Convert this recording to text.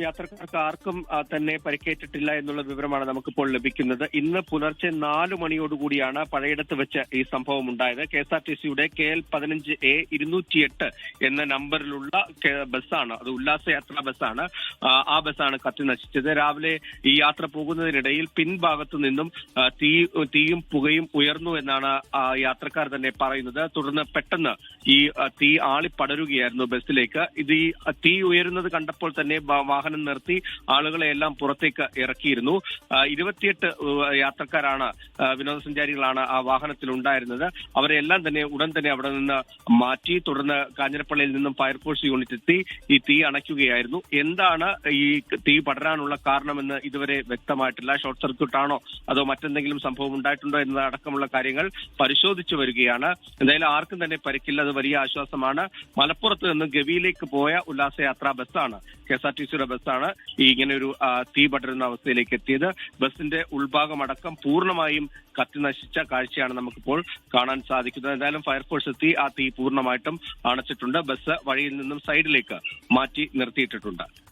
യാത്രക്കാർക്ക് ആർക്കും തന്നെ പരിക്കേറ്റിട്ടില്ല എന്നുള്ള വിവരമാണ് നമുക്കിപ്പോൾ ലഭിക്കുന്നത്. ഇന്ന് പുലർച്ചെ 4 മണിയോടുകൂടിയാണ് പഴയിടത്ത് വെച്ച് ഈ സംഭവം ഉണ്ടായത്. KSRTCയുടെ KL 15A 208 എന്ന നമ്പറിലുള്ള ബസ്സാണ്, അത് ഉല്ലാസയാത്രാ ബസ്സാണ്. ആ ബസ്സാണ് കത്തി നശിച്ചത്. രാവിലെ ഈ യാത്ര പോകുന്നതിനിടയിൽ പിൻഭാഗത്തു നിന്നും തീയും പുകയും ഉയർന്നു എന്നാണ് യാത്രക്കാർ തന്നെ പറയുന്നത്. തുടർന്ന് പെട്ടെന്ന് ഈ തീ ആളിപ്പടരുകയായിരുന്നു ബസ്സിലേക്ക്. ഇത് ഈ തീ ഉയരുന്നത് കണ്ടപ്പോൾ തന്നെ വാഹനം നിർത്തി ആളുകളെ എല്ലാം പുറത്തേക്ക് ഇറക്കിയിരുന്നു. 28 യാത്രക്കാരാണ്, വിനോദസഞ്ചാരികളാണ് ആ വാഹനത്തിൽ ഉണ്ടായിരുന്നത്. അവരെ എല്ലാം തന്നെ ഉടൻ തന്നെ അവിടെ നിന്ന് മാറ്റി. തുടർന്ന് കാഞ്ഞിരപ്പള്ളിയിൽ നിന്നും ഫയർഫോഴ്സ് യൂണിറ്റ് എത്തി ഈ തീ അണയ്ക്കുകയായിരുന്നു. എന്താണ് ഈ തീ പടരാനുള്ള കാരണമെന്ന് ഇതുവരെ വ്യക്തമായിട്ടില്ല. ഷോർട്ട് സർക്യൂട്ട് ആണോ അതോ മറ്റെന്തെങ്കിലും സംഭവം ഉണ്ടായിട്ടുണ്ടോ എന്നതടക്കമുള്ള കാര്യങ്ങൾ പരിശോധിച്ചു വരികയാണ്. എന്തായാലും ആർക്കും തന്നെ പരിക്കില്ല, അത് വലിയ ആശ്വാസമാണ്. മലപ്പുറത്ത് നിന്ന് ഗവിയിലേക്ക് പോയ ഉല്ലാസയാത്രാ ബസ്സാണ്, KSRTCയുടെ ബസ്സാണ് ഇങ്ങനെ ഒരു തീ പടരുന്ന അവസ്ഥയിലേക്ക് എത്തിയത്. ബസിന്റെ ഉൾഭാഗമടക്കം പൂർണ്ണമായും കത്തി നശിച്ച കാഴ്ചയാണ് നമുക്കിപ്പോൾ കാണാൻ സാധിക്കുന്നത്. എന്തായാലും ഫയർഫോഴ്സ് എത്തി ആ തീ പൂർണ്ണമായിട്ടും അണച്ചിട്ടുണ്ട്. ബസ് വഴിയിൽ നിന്നും സൈഡിലേക്ക് മാറ്റി നിർത്തിയിട്ടിട്ടുണ്ട്.